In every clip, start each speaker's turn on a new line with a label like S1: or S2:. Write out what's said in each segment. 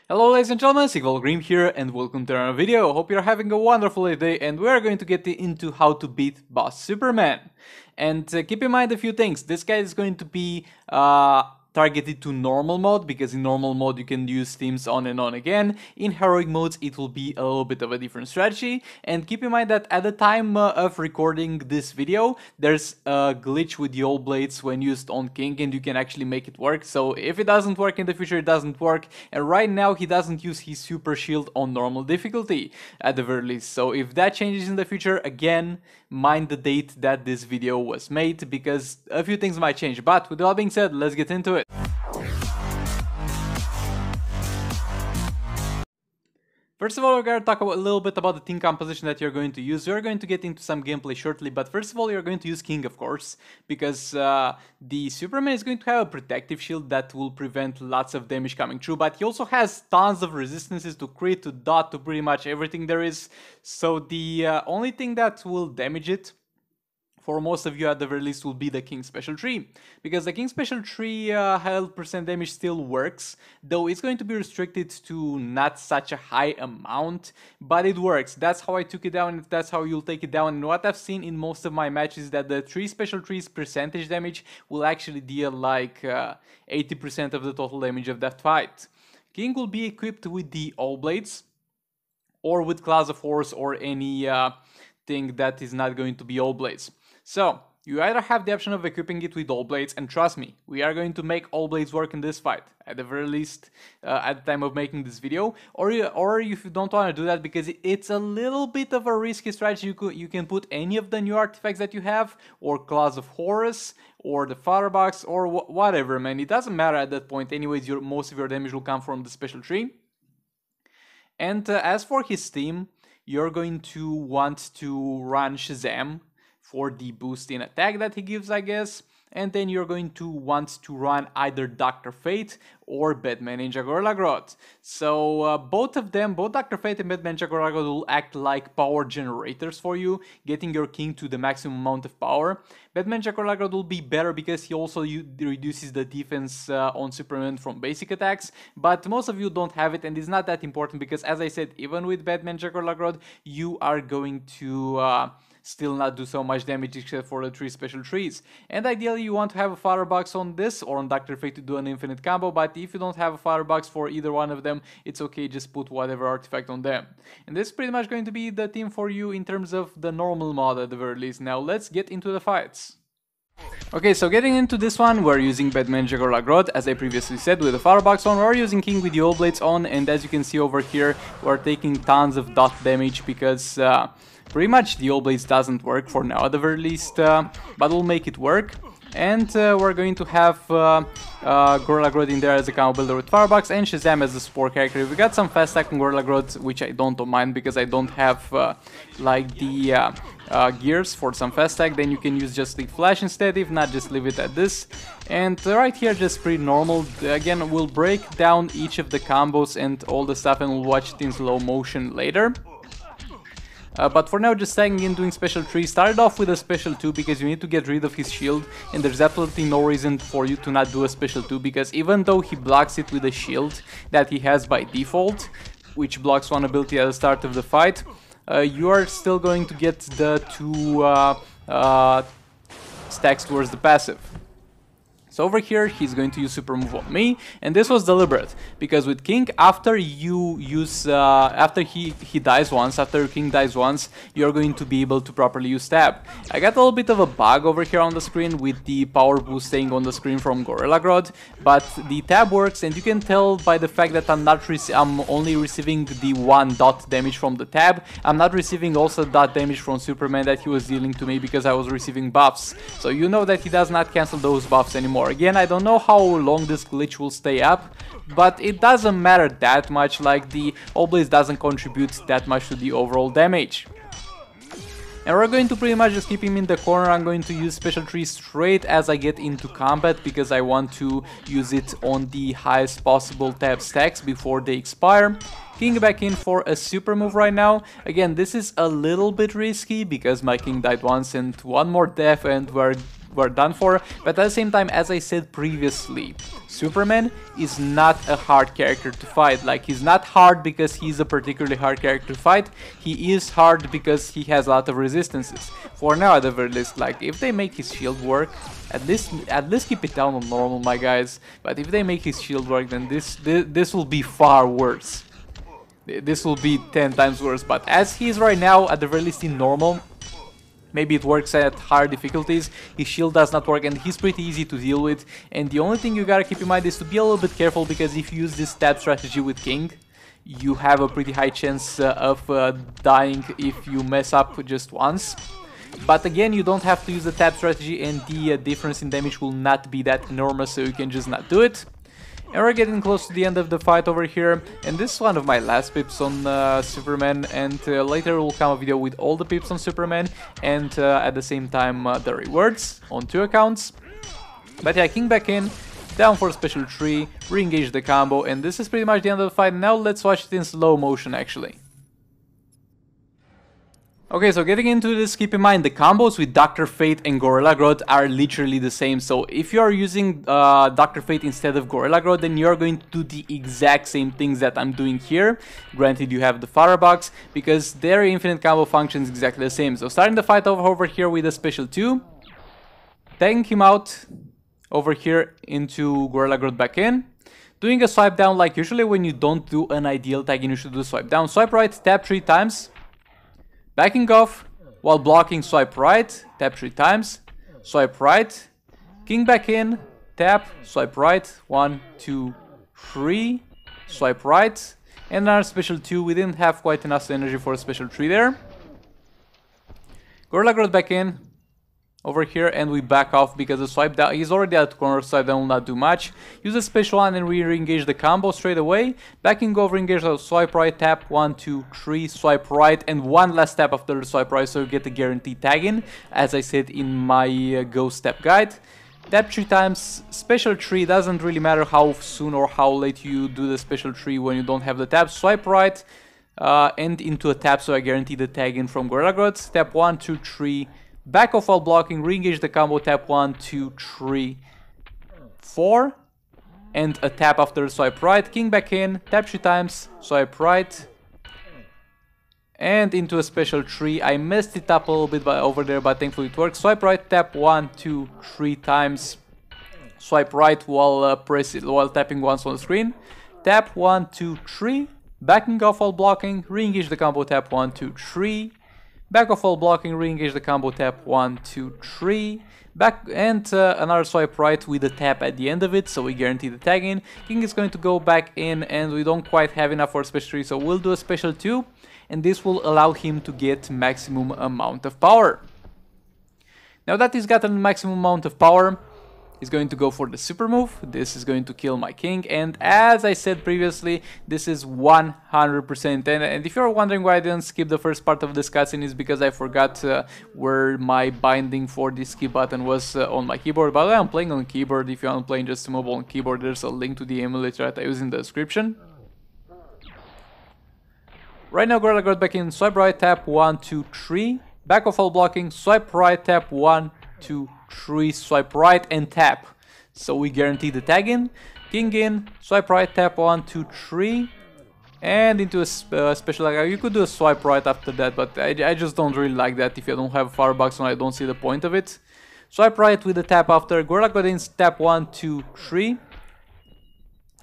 S1: Hello ladies and gentlemen, vBlackWolf here and welcome to another video. Hope you're having a wonderful day and we're going to get into how to beat Boss Superman. And keep in mind a few things. This guy is going to be targeted to normal mode, because in normal mode you can use themes on and on again. In heroic modes it will be a little bit of a different strategy, and keep in mind that at the time of recording this video there's a glitch with the old blades when used on King, and you can actually make it work. So if it doesn't work in the future, it doesn't work, and right now he doesn't use his super shield on normal difficulty at the very least. So if that changes in the future, again, mind the date that this video was made, because a few things might change. But with all being said, let's get into it. First of all, we're going to talk a little bit about the team composition that you're going to use. We're going to get into some gameplay shortly, but first of all, you're going to use King, of course, because the Superman is going to have a protective shield that will prevent lots of damage coming through, but he also has tons of resistances to crit, to dot, to pretty much everything there is. So the only thing that will damage it, for most of you at the very least, will be the King Special Tree, because the King Special Tree health percent damage still works, though it's going to be restricted to not such a high amount, but it works. That's how I took it down, and that's how you'll take it down. And what I've seen in most of my matches is that the 3 Special Trees percentage damage will actually deal like 80% of the total damage of that fight. King will be equipped with the All Blades, or with Claws of Horse, or any thing that is not going to be All Blades. So, you either have the option of equipping it with All Blades, and trust me, we are going to make All Blades work in this fight, at the very least, at the time of making this video, or if you don't want to do that, because it's a little bit of a risky strategy, you can put any of the new artifacts that you have, or Claws of Horus, or the Firebox, or whatever, man. It doesn't matter at that point. Anyways, most of your damage will come from the Special Tree. And as for his team, you're going to want to run Shazam for the boost in attack that he gives, I guess, and then you're going to want to run either Dr. Fate or Batman Ninja Gorilla Grodd. So both Dr. Fate and Batman Ninja Gorilla Grodd will act like power generators for you, getting your King to the maximum amount of power. Batman Ninja Gorilla Grodd will be better because he also reduces the defense on Superman from basic attacks, but most of you don't have it, and it's not that important because, as I said, even with Batman Ninja Gorilla Grodd, you are going to still not do so much damage except for the 3 special trees. And ideally you want to have a firebox on this or on Dr. Fate to do an infinite combo, but if you don't have a firebox for either one of them, it's okay, just put whatever artifact on them. And this is pretty much going to be the team for you in terms of the normal mod at the very least. Now let's get into the fights. Okay, so getting into this one, we're using Batman Ninja Gorilla Grodd, as I previously said, with the firebox on. We're using King with the All Blades on, and as you can see over here, we're taking tons of dot damage because pretty much the All Blades doesn't work for now at the very least, but we'll make it work. And we're going to have Gorilla Grodd in there as a combo builder with Firebox, and Shazam as the support character. We got some fast attack on Gorilla Grodd, which I don't mind because I don't have like the gears for some fast attack. Then you can use just the Flash instead, if not just leave it at this. And right here just pretty normal. Again, we'll break down each of the combos and all the stuff, and we'll watch it in slow motion later. But for now, just staying in doing Special 3. Started off with a Special 2 because you need to get rid of his shield, and there's absolutely no reason for you to not do a Special 2, because even though he blocks it with a shield that he has by default, which blocks one ability at the start of the fight, you are still going to get the 2 stacks towards the passive. So over here, he's going to use super move on me, and this was deliberate, because with King, after you use, after he dies once, after King dies once, you're going to be able to properly use tab. I got a little bit of a bug over here on the screen with the power boost staying on the screen from Gorilla Grodd, but the tab works, and you can tell by the fact that I'm only receiving the 1 dot damage from the tab. I'm not receiving also dot damage from Superman that he was dealing to me because I was receiving buffs. So you know that he does not cancel those buffs anymore. Again, I don't know how long this glitch will stay up, but it doesn't matter that much, like the All Blades doesn't contribute that much to the overall damage. And we're going to pretty much just keep him in the corner. I'm going to use Special 3 straight as I get into combat, because I want to use it on the highest possible tab stacks before they expire. King back in for a super move right now. Again, this is a little bit risky because my King died once and one more death and we're we're done for. But at the same time, as I said previously, Superman is not a hard character to fight. Like, he's not hard because he's a particularly hard character to fight. He is hard because he has a lot of resistances. For now, at the very least, like, if they make his shield work, at least keep it down on normal, my guys. But if they make his shield work, then this will be far worse. This will be 10 times worse. But as he is right now, at the very least in normal, maybe it works at higher difficulties, his shield does not work and he's pretty easy to deal with. And the only thing you gotta keep in mind is to be a little bit careful, because if you use this stab strategy with King, you have a pretty high chance of dying if you mess up just once. But again, you don't have to use the tap strategy, and the difference in damage will not be that enormous, so you can just not do it. And we're getting close to the end of the fight over here, and this is one of my last pips on Superman, and later will come a video with all the pips on Superman, and at the same time the rewards on 2 accounts. But yeah, King back in, down for special 3, re-engage the combo, and this is pretty much the end of the fight. Now let's watch it in slow motion actually. Okay, so getting into this, keep in mind the combos with Dr. Fate and Gorilla Grodd are literally the same. So if you are using Dr. Fate instead of Gorilla Grodd, then you are going to do the exact same things that I'm doing here. Granted, you have the Firebox, because their infinite combo functions exactly the same. So starting the fight over here with a special 2, tagging him out over here into Gorilla Grodd back in, doing a swipe down. Like usually when you don't do an ideal tagging, you should do a swipe down, swipe right, tap 3 times. Backing off while blocking, swipe right, tap 3 times, swipe right, King back in, tap, swipe right, 1, 2, 3, swipe right, and our special 2. We didn't have quite enough energy for a special 3 there. Gorilla Grodd back in, over here, and we back off because the swipe down, he's already at the corner, swipe down will not do much. Use a special 1 and we re-engage the combo straight away. Backing over, engage, so swipe right, tap 1, 2, 3, swipe right, and one last tap after the swipe right, so you get a guaranteed tag in, as I said in my ghost step guide. Tap 3 times, special 3, doesn't really matter how soon or how late you do the special 3 when you don't have the tap. Swipe right, and into a tap, so I guarantee the tag in from Gorilla Grodd. Tap 1, 2, 3, back off while blocking, re-engage the combo, tap 1, 2, 3, 4, and a tap after swipe right. King back in, tap 3 times, swipe right, and into a special 3. I messed it up a little bit over there, but thankfully it works. Swipe right, tap 1, 2, 3 times, swipe right while while tapping once on the screen. Tap 1, 2, 3, backing off while blocking, re-engage the combo, tap 1, 2, 3. Back off while blocking, re-engage the combo, tap 1, 2, 3. Back and another swipe right with a tap at the end of it, so we guarantee the tag in. King is going to go back in, and we don't quite have enough for a special 3, so we'll do a special 2, and this will allow him to get maximum amount of power. Now that he's gotten maximum amount of power, he's going to go for the super move. This is going to kill my King, and as I said previously, this is 100%. And if you're wondering why I didn't skip the first part of this cutscene, is because I forgot where my binding for the skip button was on my keyboard. By the way, I'm playing on keyboard. If you're playing just mobile on keyboard, there's a link to the emulator that I use in the description. Right now, Gorilla Grodd back in, swipe right, tap 1, 2, 3, back off while blocking, swipe right, tap 1, 2, 3, swipe right, and tap. So we guarantee the tag in. King in, swipe right, tap 1, 2, 3, and into a special. You could do a swipe right after that, but I just don't really like that. If you don't have a firebox on, I don't see the point of it. Swipe right with the tap after. Gorilla Grodd in, tap 1, 2, 3.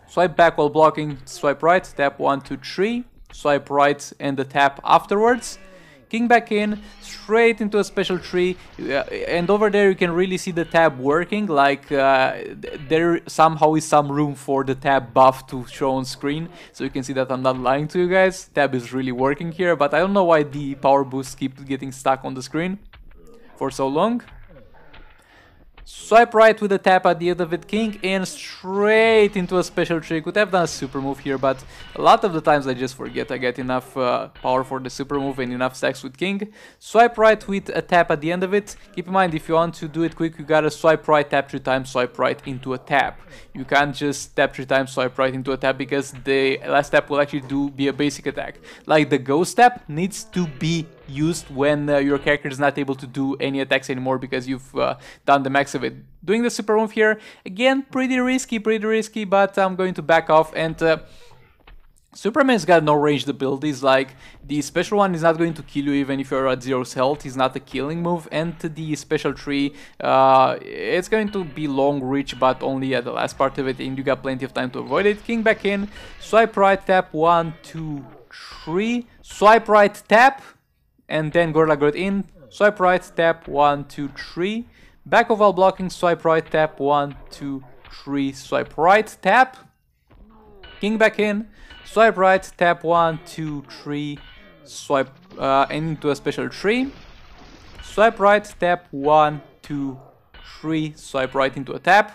S1: Swipe back while blocking, swipe right, tap 1, 2, 3. Swipe right and the tap afterwards. King back in, straight into a special 3, and over there you can really see the tab working, like there somehow is some room for the tab buff to show on screen, so you can see that I'm not lying to you guys. Tab is really working here, but I don't know why the power boost keeps getting stuck on the screen for so long. Swipe right with the tap at the end of it, King in, straight into a special 3. Could have done a super move here, but a lot of the times I just forget I get enough power for the super move and enough stacks with King. Swipe right with a tap at the end of it. Keep in mind, if you want to do it quick, you gotta swipe right, tap 3 times, swipe right into a tap. You can't just tap 3 times, swipe right into a tap, because the last tap will actually be a basic attack. Like the ghost tap needs to be used when your character is not able to do any attacks anymore because you've done the max of it. Doing the super move here, again, pretty risky, but I'm going to back off. And Superman's got no ranged abilities, like the special one is not going to kill you even if you're at 0 health, it's not a killing move, and the special tree, it's going to be long reach but only at the last part of it, and you got plenty of time to avoid it. King back in, swipe right, tap 1, 2, 3, swipe right, tap, and then Gorilla Grodd in, swipe right, tap 1, 2, 3, back of while blocking, swipe right, tap 1, 2, 3, swipe right, tap, King back in, swipe right, tap 1, 2, 3, swipe into a special tree. Swipe right, tap 1, 2, 3, swipe right into a tap.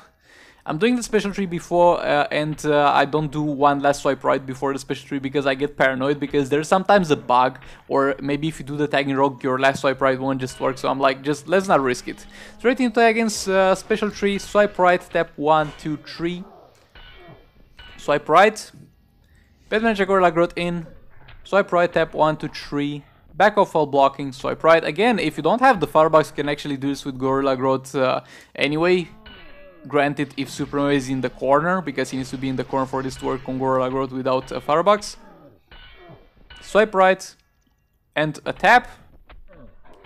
S1: I'm doing the special tree before and I don't do one last swipe right before the special tree because I get paranoid, because there's sometimes a bug, or maybe if you do the tag in rogue your last swipe right won't just work, so I'm like, just let's not risk it. Straight into against special tree, swipe right, tap 1, 2, 3, swipe right. Batman Gorilla Grodd in, swipe right, tap 1, 2, 3, back off while blocking, swipe right. Again, if you don't have the firebox, you can actually do this with Gorilla Grodd anyway. Granted, if Superman is in the corner, because he needs to be in the corner for this to work on Gorilla Grodd without a firebox. Swipe right, and a tap.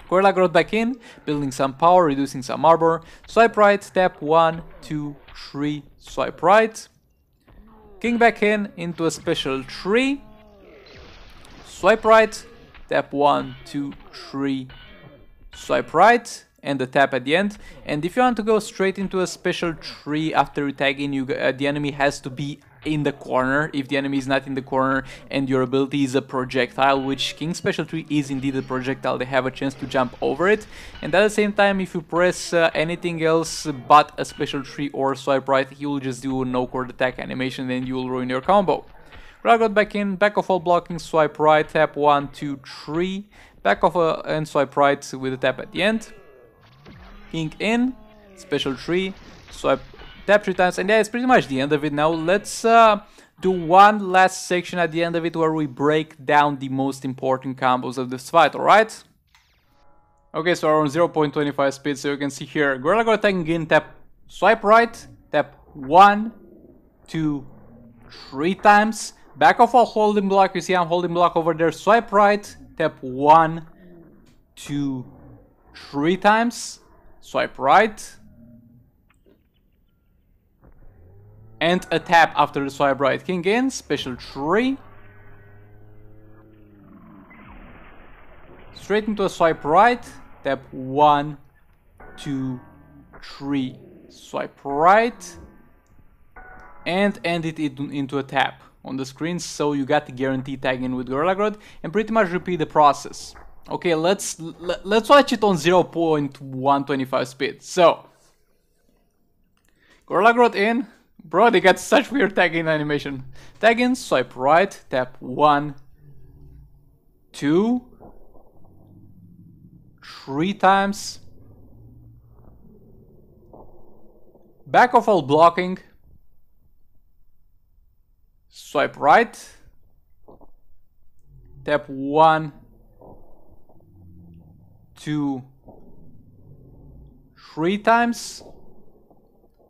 S1: Gorilla Grodd back in, building some power, reducing some armor. Swipe right, tap 1, 2, 3, swipe right. King back in, into a special tree, swipe right, tap 1, 2, 3, swipe right, and the tap at the end. And if you want to go straight into a special tree after you tag in, the enemy has to be in the corner. If the enemy is not in the corner and your ability is a projectile, which King's special tree is indeed a projectile, they have a chance to jump over it. And at the same time, if you press anything else but a special tree or swipe right, he will just do a no-cord attack animation and you will ruin your combo. Grodd back in, back off all blocking, swipe right, tap 1, 2, 3, back off and swipe right with a tap at the end. King in, special tree, swipe, tap 3 times, and yeah, it's pretty much the end of it. Now let's do one last section at the end of it where we break down the most important combos of this fight, alright? Okay, so we're on 0.25 speed, so you can see here, Gorilla Grodd tagging in, tap, swipe right, tap 1, 2, 3 times, back off while holding block, you see I'm holding block over there, swipe right, tap 1, 2, 3 times, swipe right, and a tap after the swipe right. King in, special tree, straight into a swipe right, tap 1, 2, 3, swipe right, and end it into a tap on the screen, so you got the guaranteed tag in with Gorilla Grodd, and pretty much repeat the process. Okay, let's watch it on 0.125 speed. So, Gorilla Grodd in. Bro, they got such weird tagging animation. Tag in, swipe right, tap 1, 2, 3 times. Back off while blocking. Swipe right. Tap 1, 2, 3 times.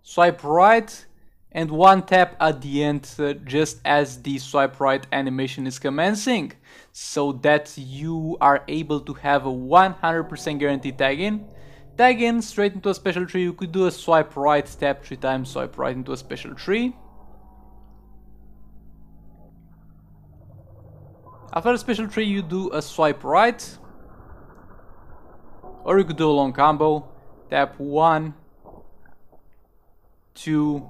S1: Swipe right. And one tap at the end just as the swipe right animation is commencing, so that you are able to have a 100% guaranteed tag in. Tag in straight into a special tree. You could do a swipe right, tap 3 times, swipe right into a special tree. After a special tree you do a swipe right, or you could do a long combo. Tap 1, 2,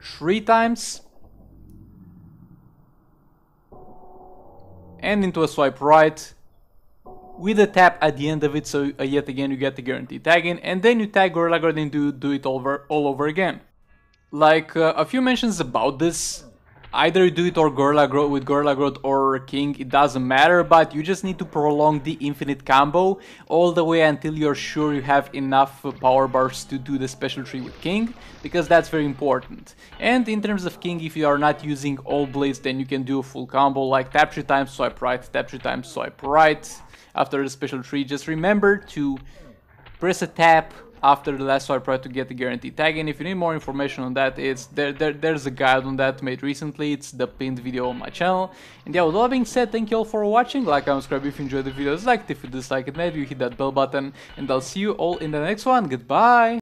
S1: 3 times, and into a swipe right with a tap at the end of it, so yet again you get the guaranteed tag in, and then you tag Gorilla Grodd and do it all over again. Like a few mentions about this, Either you do it or with Gorilla Grodd or King, it doesn't matter, but you just need to prolong the infinite combo all the way until you're sure you have enough power bars to do the special tree with King, because that's very important. And in terms of King, if you are not using all blades, then you can do a full combo like tap 3 times, swipe right, tap 3 times, swipe right. After the special tree, just remember to press a tap after the last swipe right to get the guaranteed tag. And if you need more information on that, there's a guide on that made recently. It's the pinned video on my channel. And yeah, with all that being said, thank you all for watching. Like, comment, subscribe if you enjoyed the videos, like it if you dislike it, maybe you hit that bell button, and I'll see you all in the next one. Goodbye.